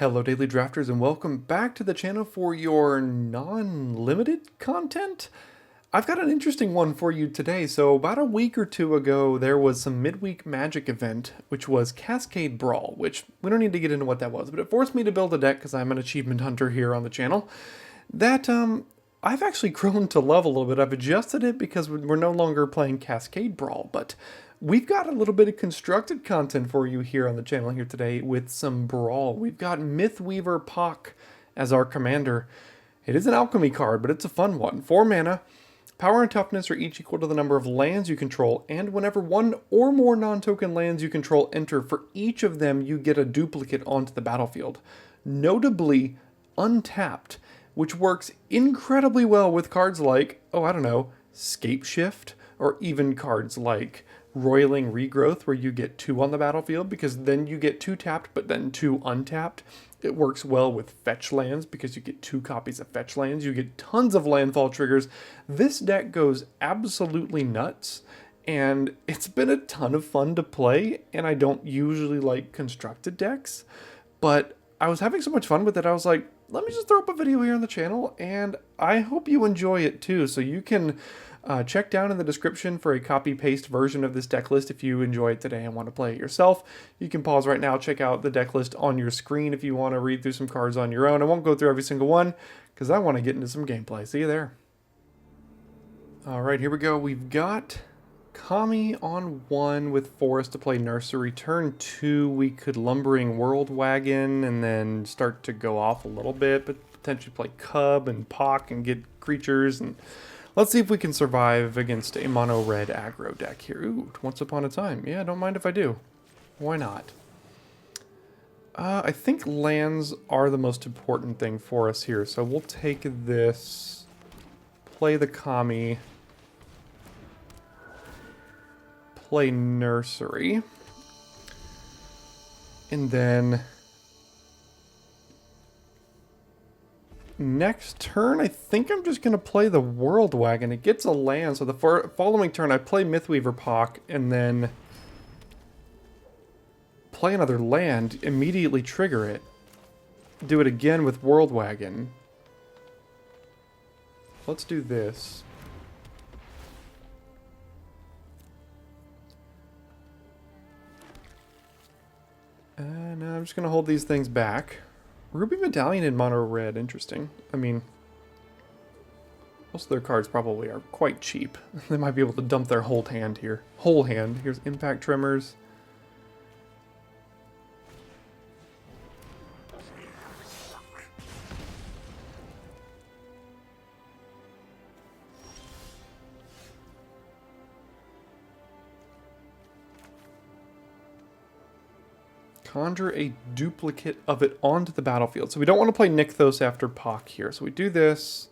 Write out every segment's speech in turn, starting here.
Hello Daily Drafters and welcome back to the channel for your non-limited content. I've got an interesting one for you today. So about a week or two ago there was some midweek magic event which was Cascade Brawl, which we don't need to get into what that was, but it forced me to build a deck because I'm an achievement hunter here on the channel that I've actually grown to love a little bit. I've adjusted it because we're no longer playing Cascade Brawl, but we've got a little bit of constructed content for you here on the channel here today with some Brawl. We've got Mythweaver Poq as our commander. It is an alchemy card, but it's a fun one. 4 mana, power and toughness are each equal to the number of lands you control, and whenever one or more non-token lands you control enter, for each of them you get a duplicate onto the battlefield. Notably untapped, which works incredibly well with cards like, oh, I don't know, Scape Shift, or even cards like Roiling Regrowth, where you get 2 on the battlefield, because then you get 2 tapped, but then 2 untapped. It works well with fetch lands, because you get 2 copies of fetch lands. You get tons of landfall triggers. This deck goes absolutely nuts, and it's been a ton of fun to play, and I don't usually like constructed decks, but I was having so much fun with it, I was like, let me just throw up a video here on the channel, and I hope you enjoy it too. So you can check down in the description for a copy-paste version of this deck list if you enjoy it today and want to play it yourself. You can pause right now, check out the deck list on your screen if you want to read through some cards on your own. I won't go through every single one because I want to get into some gameplay. See you there. Alright, here we go. We've got Kami on 1 with Forest to play Nursery. Turn 2, we could Lumbering World Wagon and then start to go off a little bit, but potentially play Cub and Poq and get creatures. And let's see if we can survive against a mono-red aggro deck here. Ooh, Once Upon a Time. Yeah, don't mind if I do. Why not? I think lands are the most important thing for us here, so we'll take this, play the Kami, play Nursery, and then next turn I think I'm just going to play the World Wagon. It gets a land, so the following turn I play Mythweaver Poq and then play another land, immediately trigger it, do it again with World Wagon. Let's do this. Now I'm just going to hold these things back. Ruby Medallion in mono red, interesting. I mean, most of their cards probably are quite cheap. They might be able to dump their whole hand here. Whole hand. Here's Impact Tremors. Conjure a duplicate of it onto the battlefield. So we don't want to play Nykthos after Poq here. So we do this.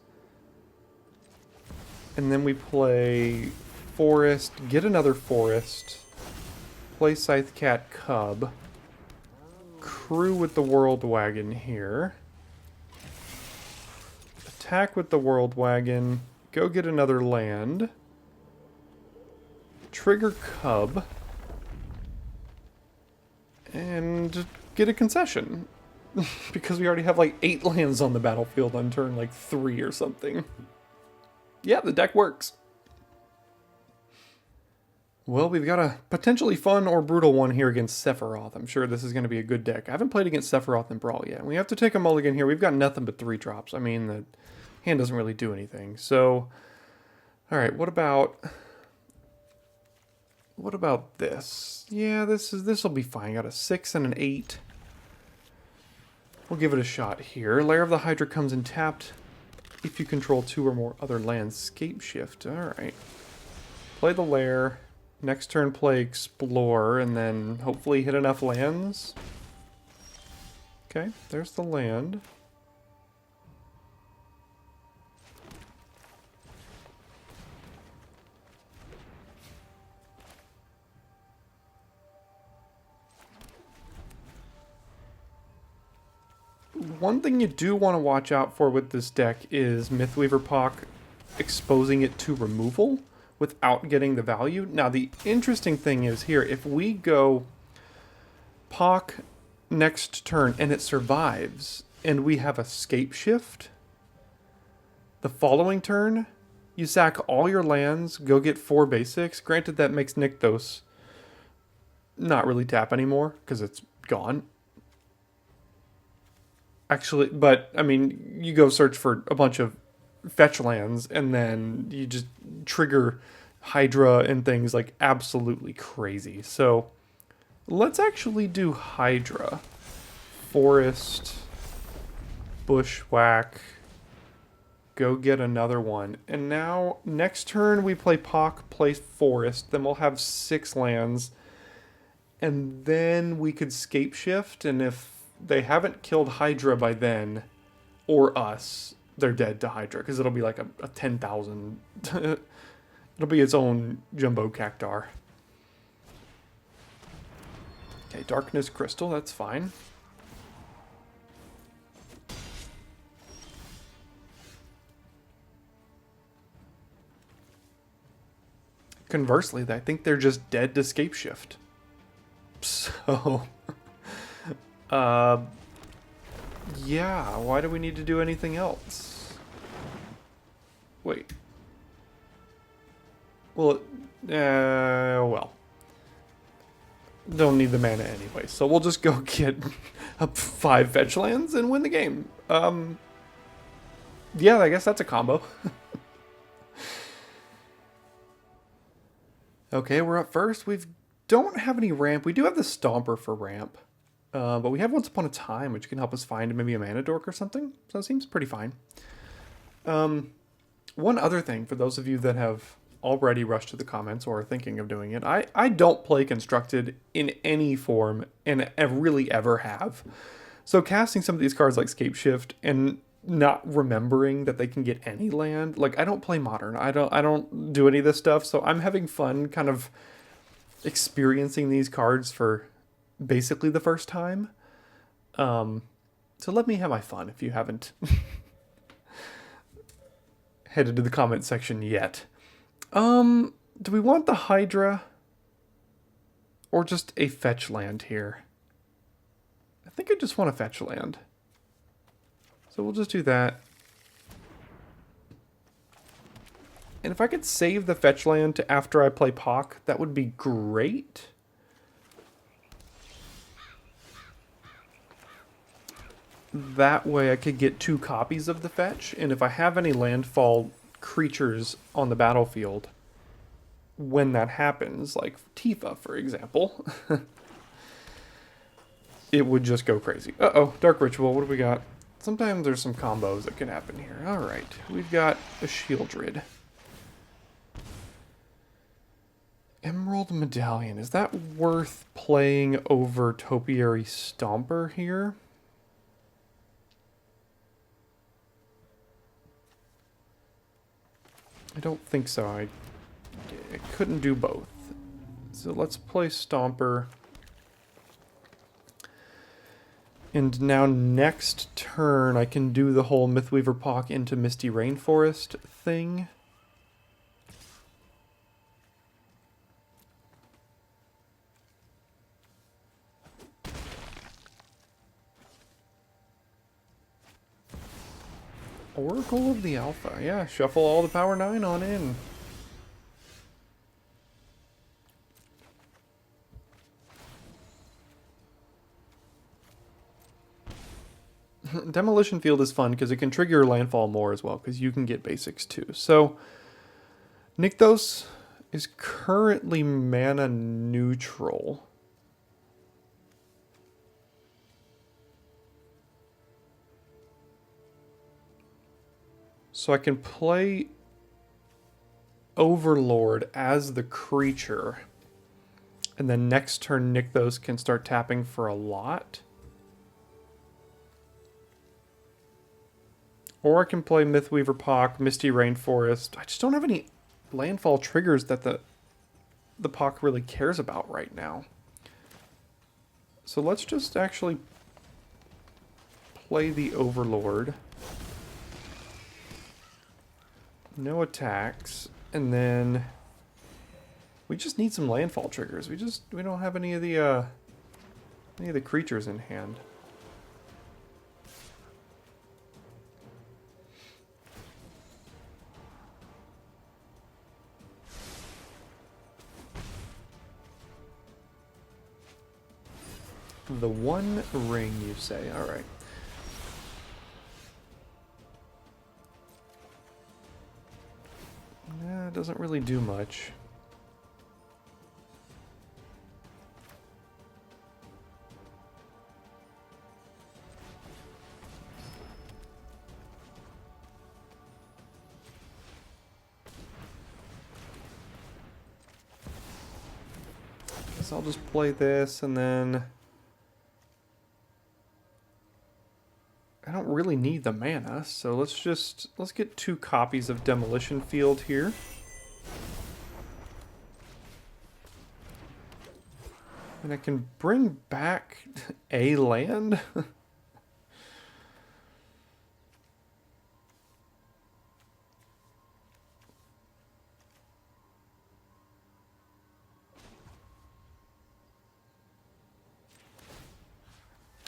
And then we play Forest, get another Forest, play Scythecat Cub, crew with the World Wagon here, attack with the World Wagon, go get another land, trigger Cub, and get a concession. Because we already have like 8 lands on the battlefield on turn like 3 or something. Yeah, the deck works. Well, we've got a potentially fun or brutal one here against Sephiroth. I'm sure this is going to be a good deck. I haven't played against Sephiroth in Brawl yet. We have to take a mulligan here. We've got nothing but 3 drops. I mean, the hand doesn't really do anything. So, alright, what about this? Yeah, this will be fine. Got a 6 and an 8. We'll give it a shot here. Lair of the Hydra comes in tapped if you control 2 or more other lands. Scape Shift. Alright. Play the Lair. Next turn play Explore, and then hopefully hit enough lands. Okay, there's the land. One thing you do want to watch out for with this deck is Mythweaver Poq exposing it to removal without getting the value. Now the interesting thing is here, if we go Poq next turn and it survives and we have a scape shift, the following turn, you sack all your lands, go get 4 basics. Granted, that makes Nykthos not really tap anymore because it's gone. Actually, but, I mean, you go search for a bunch of fetch lands and then you just trigger Hydra and things like absolutely crazy. So let's actually do Hydra. Forest, Bushwhack, go get another one. And now, next turn we play Poq, play Forest, then we'll have 6 lands. And then we could scape shift, and if they haven't killed Hydra by then, or us, they're dead to Hydra, because it'll be like a 10,000... it'll be its own Jumbo Cactar. Okay, Darkness Crystal, that's fine. Conversely, I think they're just dead to scape shift. So, yeah, why do we need to do anything else? Wait. Well, well. Don't need the mana anyway, so we'll just go get up 5 fetch lands and win the game. Yeah, I guess that's a combo. Okay, we're up first. We don't have any ramp. We do have the Stomper for ramp. But we have Once Upon a Time, which can help us find maybe a mana dork or something. So it seems pretty fine. One other thing, for those of you that have already rushed to the comments or are thinking of doing it, I don't play Constructed in any form, and I really ever have. So casting some of these cards like Scape Shift and not remembering that they can get any land, like I don't play Modern. I don't do any of this stuff, so I'm having fun kind of experiencing these cards for basically the first time. So let me have my fun if you haven't headed to the comment section yet. Do we want the Hydra or just a fetch land here? I think I just want a fetch land. So we'll just do that. And if I could save the fetch land to after I play Poq, that would be great. That way I could get 2 copies of the fetch, and if I have any landfall creatures on the battlefield when that happens, like Tifa, for example, it would just go crazy. Uh-oh, Dark Ritual, what do we got? Sometimes there's some combos that can happen here. Alright, we've got a Shieldred. Emerald Medallion, is that worth playing over Topiary Stomper here? I don't think so. I couldn't do both. So let's play Stomper. And now next turn I can do the whole Mythweaver Poq into Misty Rainforest thing. Oracle of the Alpha. Yeah, shuffle all the Power 9 on in. Demolition Field is fun because it can trigger your landfall more as well, because you can get basics too. So, Nykthos is currently mana neutral. So I can play Overlord as the creature, and then next turn Nykthos can start tapping for a lot. Or I can play Mythweaver Poq, Misty Rainforest. I just don't have any landfall triggers that the Poq really cares about right now. So let's just actually play the Overlord. No attacks, and then we just need some landfall triggers. We don't have any of the any of the creatures in hand. The One Ring, you say? All right. Nah, it doesn't really do much. Guess I'll just play this and then... I don't really need the mana, so let's get 2 copies of Demolition Field here. And I can bring back a land.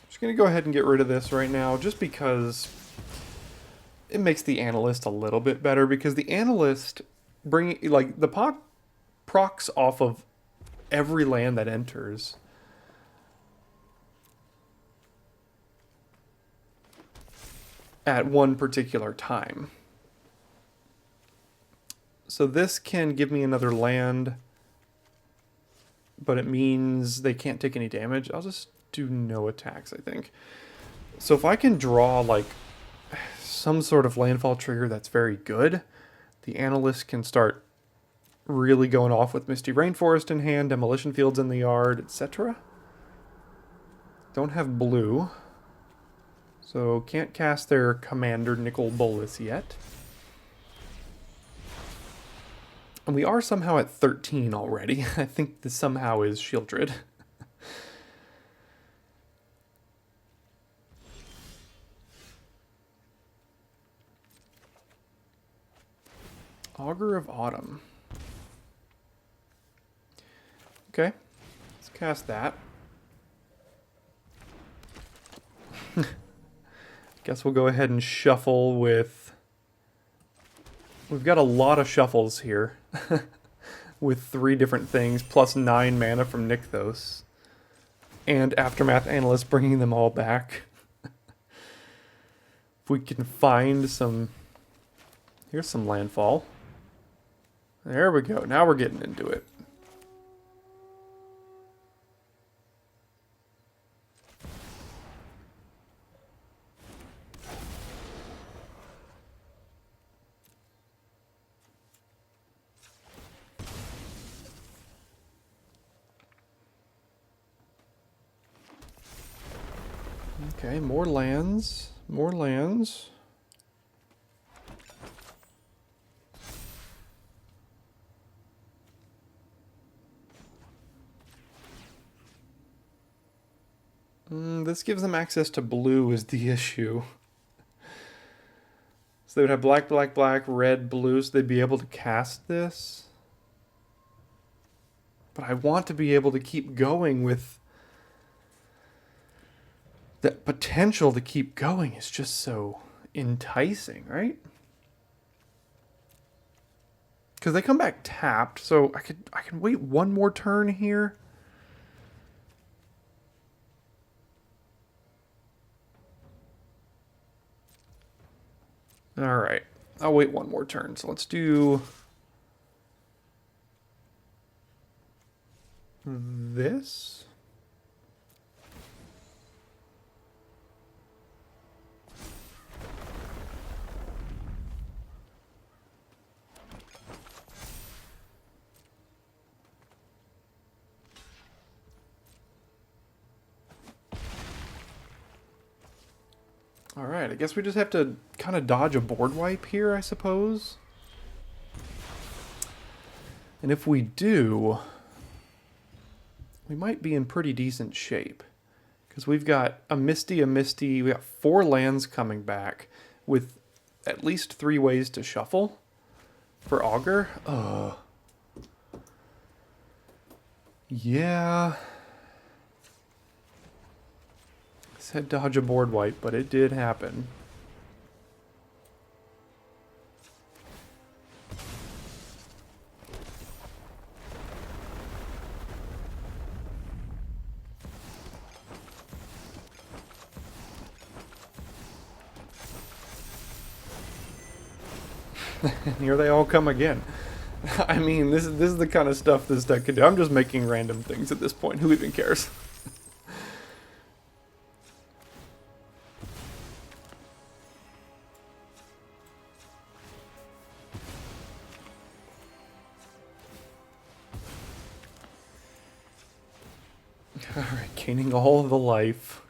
Just going to go ahead and get rid of this right now, just because it makes the Analyst a little bit better, because the Analyst like the Poq procs off of every land that enters. At one particular time. So this can give me another land, but it means they can't take any damage. I'll just do no attacks, I think. So if I can draw like some sort of landfall trigger that's very good, the Analyst can start really going off with Misty Rainforest in hand, Demolition Fields in the yard, etc. Don't have blue, so can't cast their Commander Nicol Bolas yet. And we are somehow at 13 already. I think this somehow is Shieldred. Augur of Autumn. Okay, let's cast that. Guess we'll go ahead and shuffle with... We've got a lot of shuffles here. With 3 different things, plus 9 mana from Nykthos. And Aftermath Analyst bringing them all back. If we can find some... Here's some landfall. There we go. Now we're getting into it. Okay, more lands. More lands. This gives them access to blue is the issue. So they would have black, black, black, red, blue, so they'd be able to cast this. But I want to be able to keep going with... The potential to keep going is just so enticing, right? Because they come back tapped, so I can wait one more turn here. All right, I'll wait one more turn. So let's do this. All right, I guess we just have to kind of dodge a board wipe here, I suppose. And if we do, we might be in pretty decent shape. Because we've got a Misty, we got 4 lands coming back with at least 3 ways to shuffle for Augur. Yeah. said dodge a board wipe, but it did happen. And here they all come again. I mean, this is the kind of stuff this deck can do. I'm just making random things at this point. Who even cares? Alright, gaining all of the life.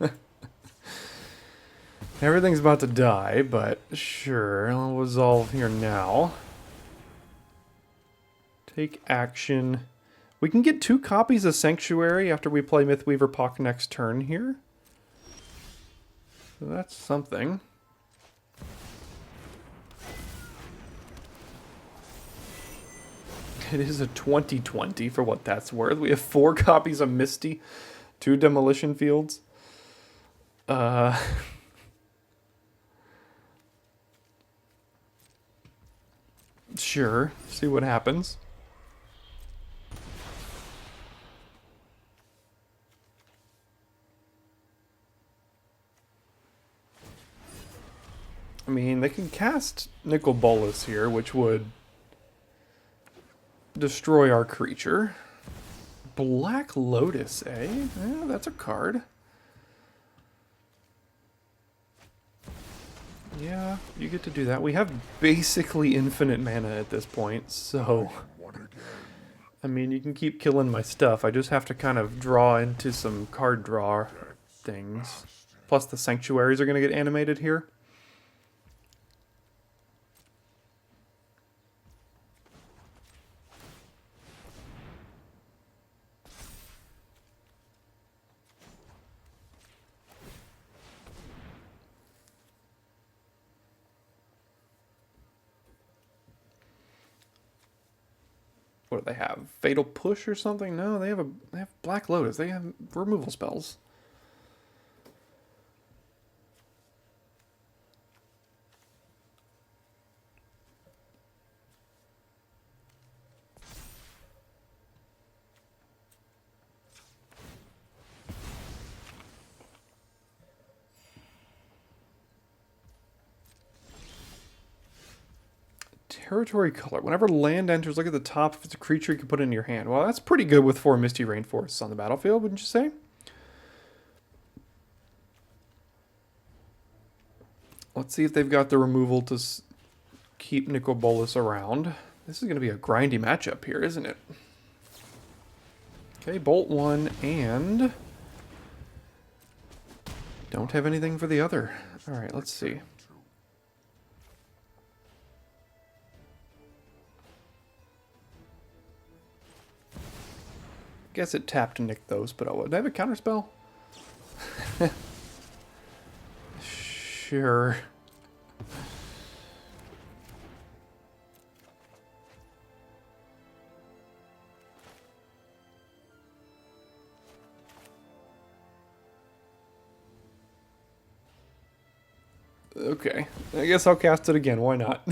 Everything's about to die, but sure, I'll resolve here now. Take action. We can get 2 copies of Sanctuary after we play Mythweaver Poq next turn here. So that's something. It is a 2020 for what that's worth. We have 4 copies of Misty, 2 Demolition Fields. Sure, see what happens. I mean, they can cast Nicol Bolas here, which would destroy our creature. Black Lotus, eh? Yeah, that's a card. Yeah, you get to do that. We have basically infinite mana at this point, so... I mean, you can keep killing my stuff. I just have to kind of draw into some card draw things. Plus the Sanctuaries are going to get animated here. What do they have? Fatal Push or something? No, they have Black Lotus. They have removal spells. Territory Culler. Whenever land enters, look at the top. If it's a creature, you can put it in your hand. Well, that's pretty good with 4 Misty Rainforests on the battlefield, wouldn't you say? Let's see if they've got the removal to keep Nicol Bolas around. This is going to be a grindy matchup here, isn't it? Okay, Bolt 1 and... don't have anything for the other. Alright, let's see. Guess it tapped to nick those, but oh, did I have a counterspell? Sure. Okay, I guess I'll cast it again, why not?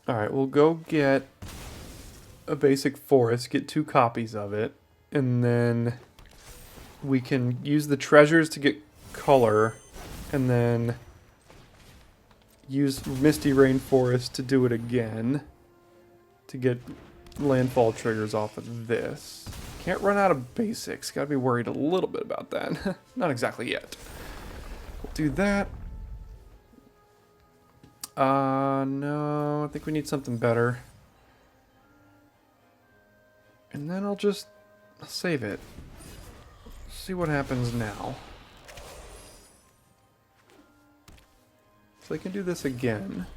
Alright, we'll go get a basic forest, get 2 copies of it, and then we can use the treasures to get color, and then use Misty Rainforest to do it again, to get landfall triggers off of this. Can't run out of basics, gotta be worried a little bit about that. Not exactly yet. We'll do that. No, I think we need something better. And then I'll just save it. See what happens now. So I can do this again.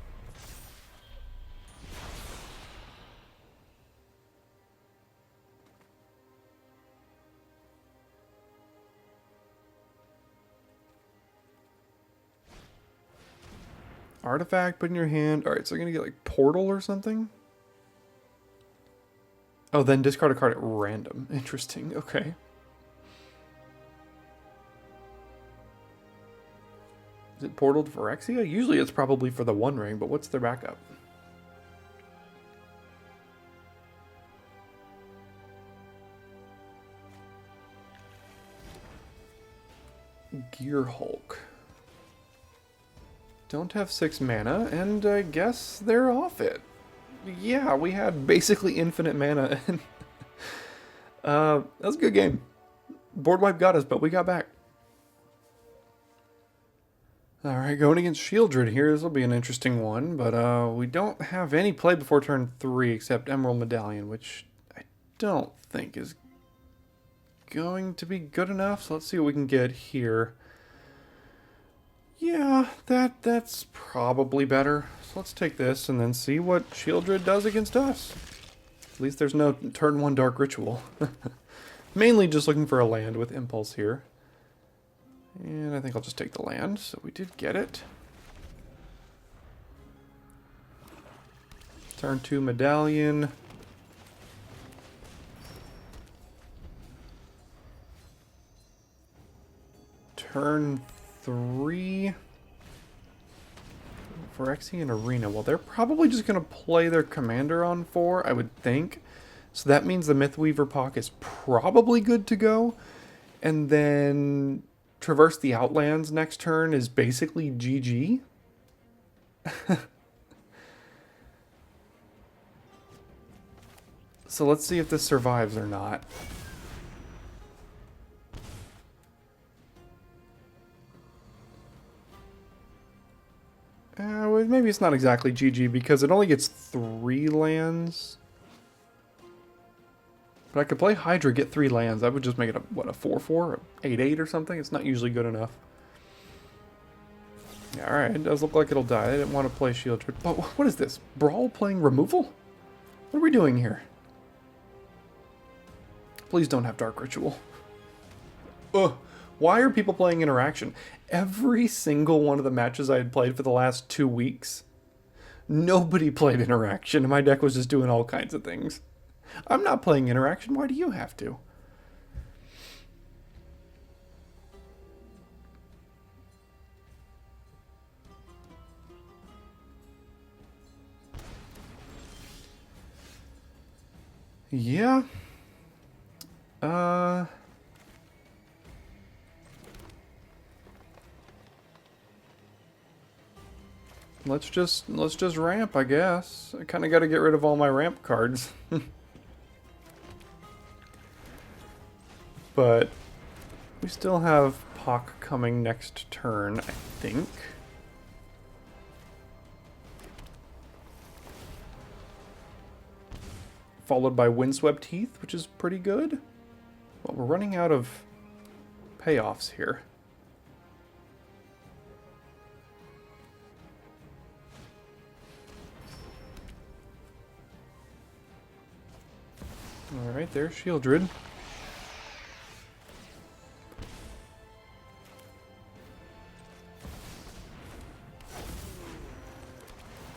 Artifact, put in your hand. Alright, so I'm going to get like Portal or something? Oh, then discard a card at random. Interesting. Okay. Is it Portal to Phyrexia? Usually it's probably for the One Ring, but what's their backup? Gear Hulk. Don't have 6 mana, and I guess they're off it. Yeah, we had basically infinite mana. That was a good game. Board wipe got us, but we got back. Alright, going against Shieldred here. This will be an interesting one, but we don't have any play before turn 3 except Emerald Medallion, which I don't think is going to be good enough. So let's see what we can get here. Yeah, that's probably better. So let's take this and then see what Shieldred does against us. At least there's no turn 1 Dark Ritual. Mainly just looking for a land with Impulse here. And I think I'll just take the land, so we did get it. Turn 2 Medallion. Turn 3 Phyrexian Arena. Well, they're probably just going to play their commander on 4, I would think. So that means the Mythweaver Poq is probably good to go. And then Traverse the Outlands next turn is basically GG. So let's see if this survives or not. Well, maybe it's not exactly GG because it only gets 3 lands. But I could play Hydra, get 3 lands. That would just make it a, what, a 4-4? 8-8 or something? It's not usually good enough. Alright, it does look like it'll die. I didn't want to play Shieldred. But what is this? Brawl playing removal? What are we doing here? Please don't have Dark Ritual. Ugh. Why are people playing Interaction? Every single one of the matches I had played for the last 2 weeks, nobody played Interaction, and my deck was just doing all kinds of things. I'm not playing Interaction. Why do you have to? Yeah. Let's just ramp, I guess. I kind of got to get rid of all my ramp cards. But we still have Poq coming next turn, I think. Followed by Windswept Heath, which is pretty good. But we're running out of payoffs here. Alright, there's Shieldred.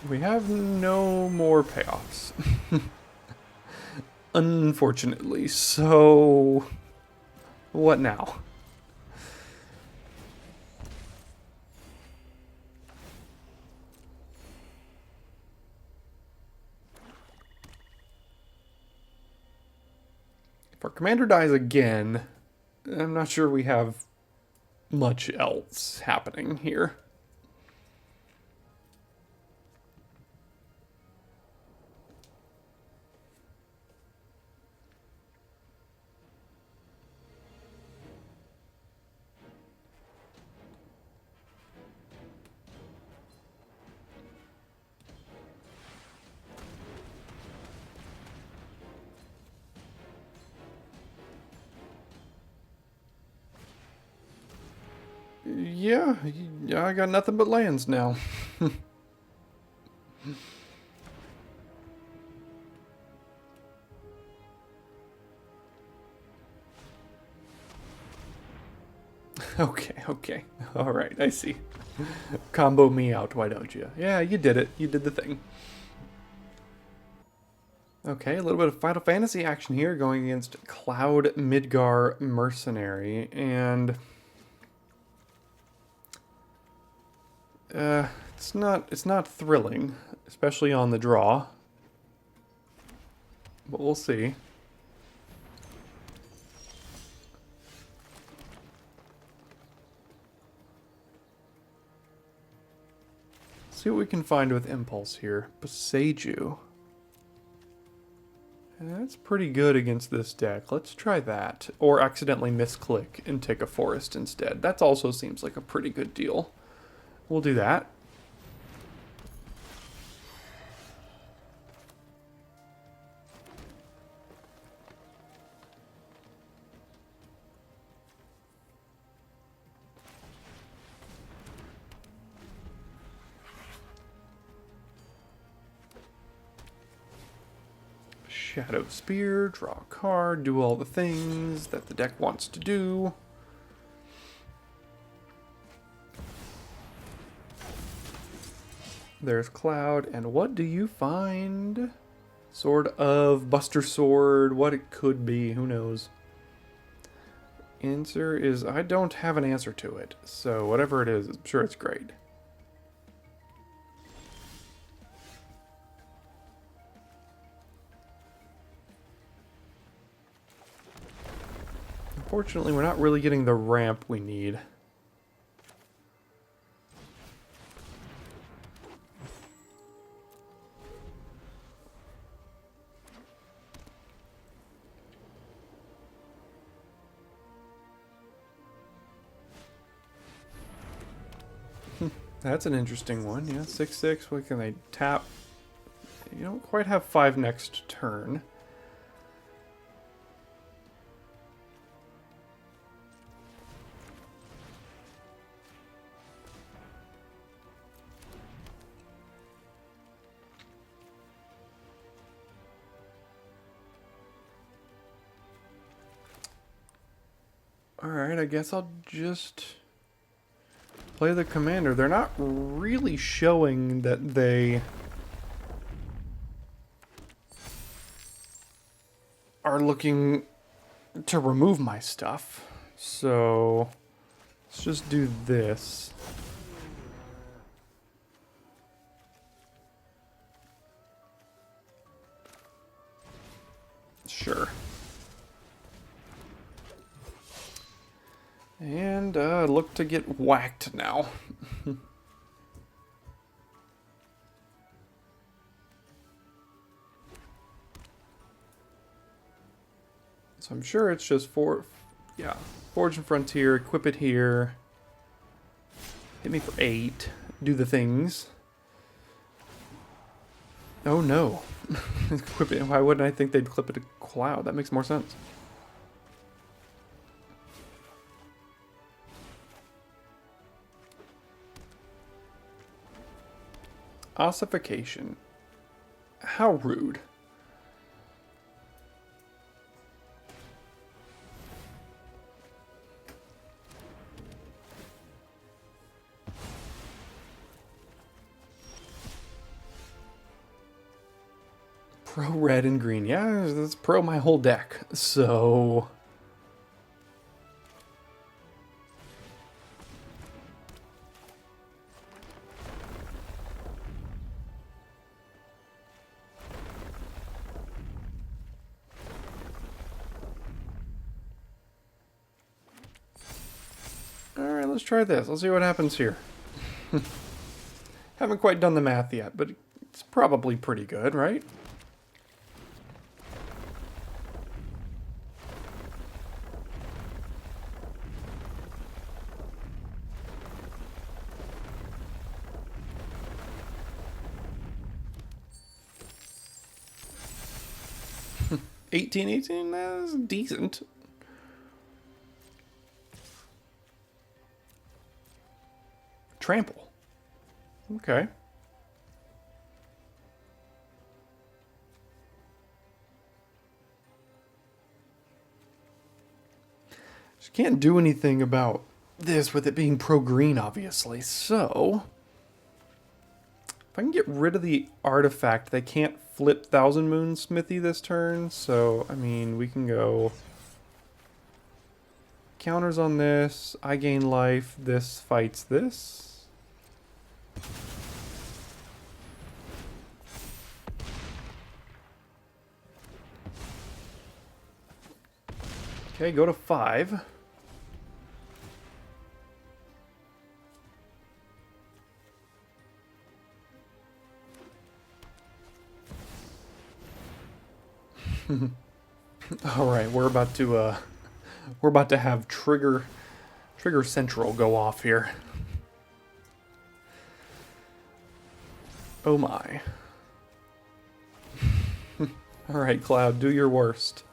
We have no more payoffs. Unfortunately, so what now? If our commander dies again, I'm not sure we have much else happening here. Yeah, I got nothing but lands now. Okay. Alright, I see. Combo me out, why don't you? Yeah, you did it. You did the thing. Okay, a little bit of Final Fantasy action here going against Cloud Midgar Mercenary, and it's not thrilling, especially on the draw. But we'll see. See what we can find with Impulse here. Boseiju. That's pretty good against this deck. Let's try that. Or accidentally misclick and take a forest instead. That also seems like a pretty good deal. We'll do that. Shadow Spear, draw a card, do all the things that the deck wants to do. There's Cloud, and what do you find? Sword of Buster Sword, what it could be, who knows? Answer is, I don't have an answer to it, so whatever it is, I'm sure it's great. Unfortunately, we're not really getting the ramp we need. That's an interesting one, yeah. 6/6, what can they tap? You don't quite have 5 next turn. Alright, I guess I'll just play the commander. They're not really showing that they are looking to remove my stuff. So let's just do this. Sure. And look to get whacked now. So I'm sure it's just yeah, Forge and Frontier, equip it here. Hit me for 8. Do the things. Oh no. Equip it. Why wouldn't I think they'd clip it to Cloud? That makes more sense. Ossification. How rude. Pro red and green. Yeah, that's pro my whole deck. So alright, let's try this. Let's see what happens here. Haven't quite done the math yet, but it's probably pretty good, right? $18, that's decent. Trample. Okay. Just can't do anything about this with it being pro-green, obviously. So if I can get rid of the artifact, they can't flip Thousand Moon Smithy this turn, so, I mean, we can go counters on this, I gain life, this fights this. Okay, go to 5. All right, we're about to have trigger central go off here. Oh my. All right, Cloud, do your worst.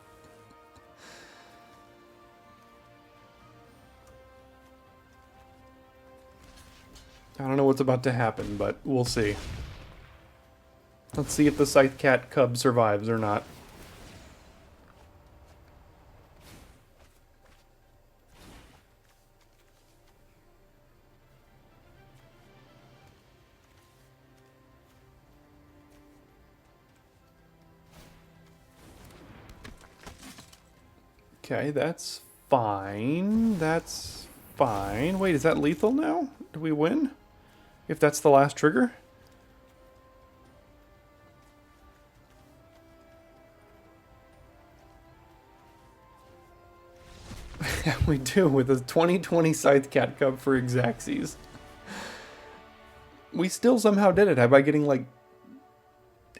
I don't know what's about to happen, but we'll see. Let's see if the Scythe Cat Cub survives or not. Okay, that's fine. That's fine. Wait, is that lethal now? Do we win? If that's the last trigger? Yeah, we do, with a 2020 Scythe Cat Cub for Xaxes. We still somehow did it by getting like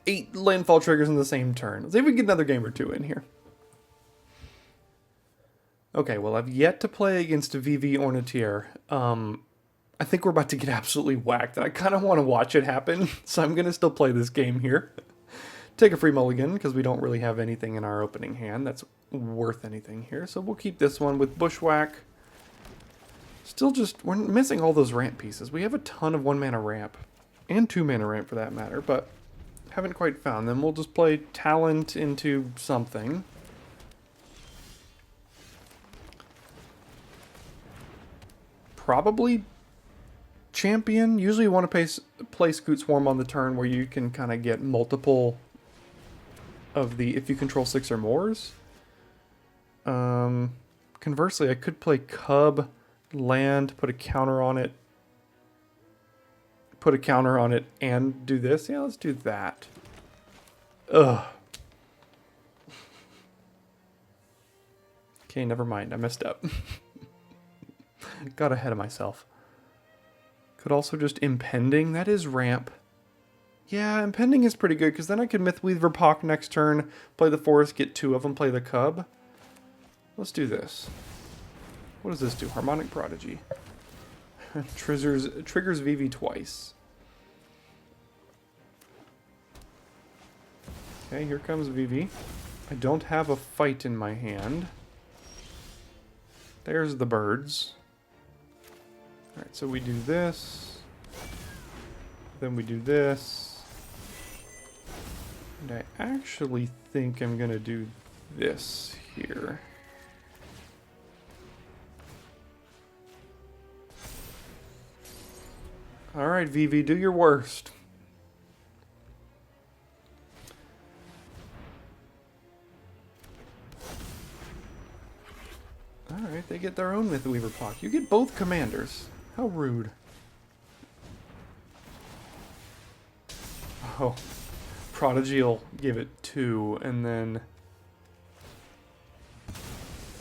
8 landfall triggers in the same turn. Let's see if we can get another game or two in here. Okay, well, I've yet to play against VV Ornatier. I think we're about to get absolutely whacked, and I kind of want to watch it happen, so I'm going to still play this game here. Take a free mulligan, because we don't really have anything in our opening hand that's worth anything here, so we'll keep this one with Bushwhack. Still just, we're missing all those ramp pieces. We have a ton of 1-mana ramp, and 2-mana ramp for that matter, but haven't quite found them. We'll just play Talent into something. Probably Champion. Usually you want to play Scute Swarm on the turn where you can kind of get multiple of the, if you control 6 or mores. Conversely, I could play Cub, land, put a counter on it, and do this. Yeah, let's do that. Ugh. Okay, never mind. I messed up. Got ahead of myself. Could also just Impending. That is ramp. Yeah, Impending is pretty good, because then I could Mythweaver Poq next turn, play the Forest, get 2 of them, play the Cub. Let's do this. What does this do? Harmonic Prodigy. Triggers VV twice. Okay, here comes VV. I don't have a fight in my hand. There's the birds. Alright, so we do this. Then we do this. And I actually think I'm going to do this here. Alright, VV, do your worst. Alright, they get their own Mythweaver Poq. You get both commanders. How rude. Oh. Prodigy will give it 2, and then...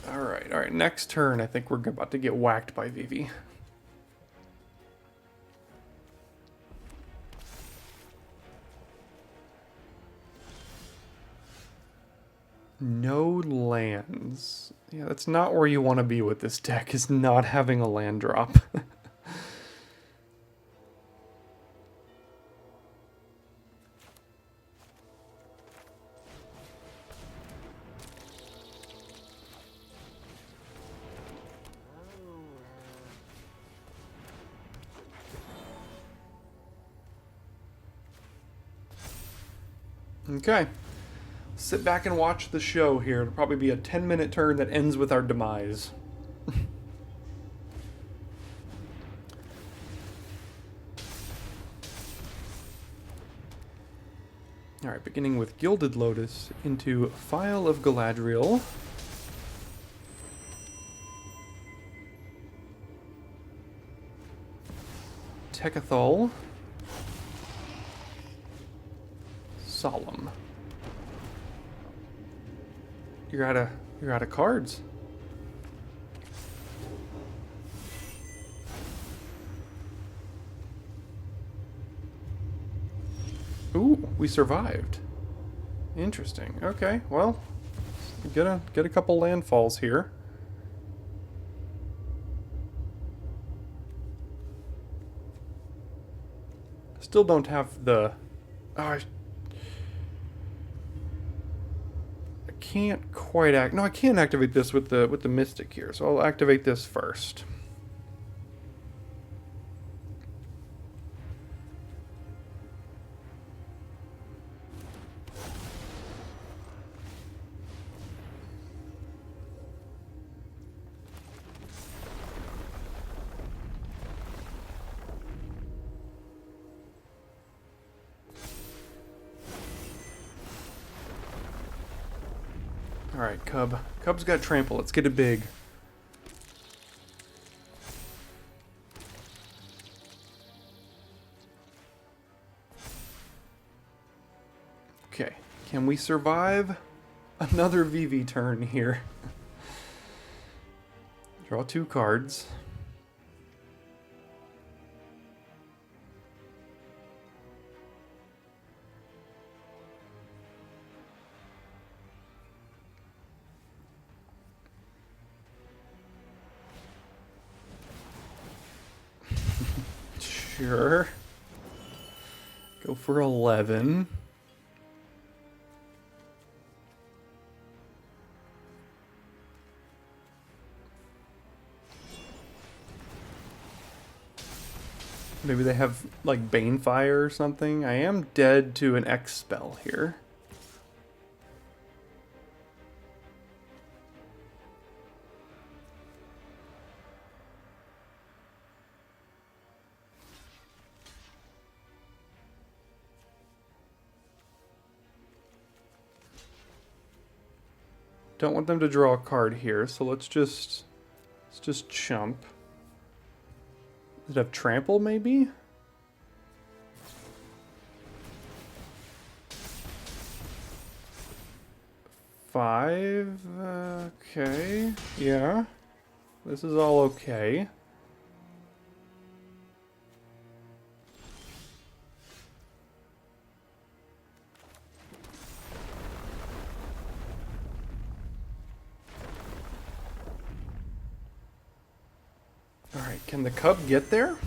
Alright, next turn I think we're about to get whacked by VV. No lands. Yeah, that's not where you want to be with this deck, is not having a land drop. Okay. Sit back and watch the show here. It'll probably be a 10-minute turn that ends with our demise. Alright, Alright, beginning with Gilded Lotus into Phial of Galadriel. Tekathol. Solemn. You're out of cards. Ooh, we survived. Interesting. Okay, well, get a couple landfalls here. Still don't have the. Oh, I can't quite act. No, I can't activate this with the Mystic here. So I'll activate this first. Alright, Cub. Cub's got trample. Let's get it big. Okay. Can we survive another VV turn here? Draw 2 cards. Sure. Go for 11. Maybe they have, like, Banefire or something. I am dead to an X spell here. Don't want them to draw a card here, so let's just chump. Does it have trample, maybe? Five, okay, yeah. This is all okay. Alright, can the Cub get there?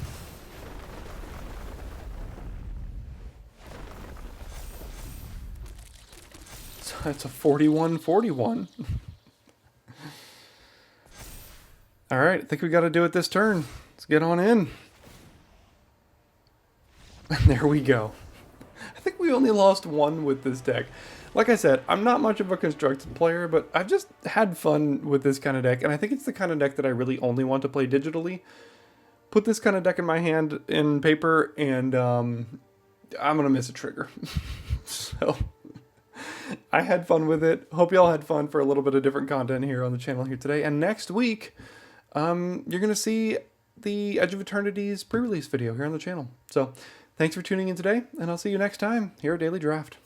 So that's a 41-41. Alright, I think we gotta do it this turn. Let's get on in. And there we go. I think we only lost 1 with this deck. Like I said, I'm not much of a constructed player, but I've just had fun with this kind of deck, and I think it's the kind of deck that I really only want to play digitally. Put this kind of deck in my hand in paper, and I'm going to miss a trigger. So, I had fun with it. Hope y'all had fun for a little bit of different content here on the channel here today. And next week, you're going to see the Edge of Eternity's pre-release video here on the channel. So, thanks for tuning in today, and I'll see you next time here at Daily Draft.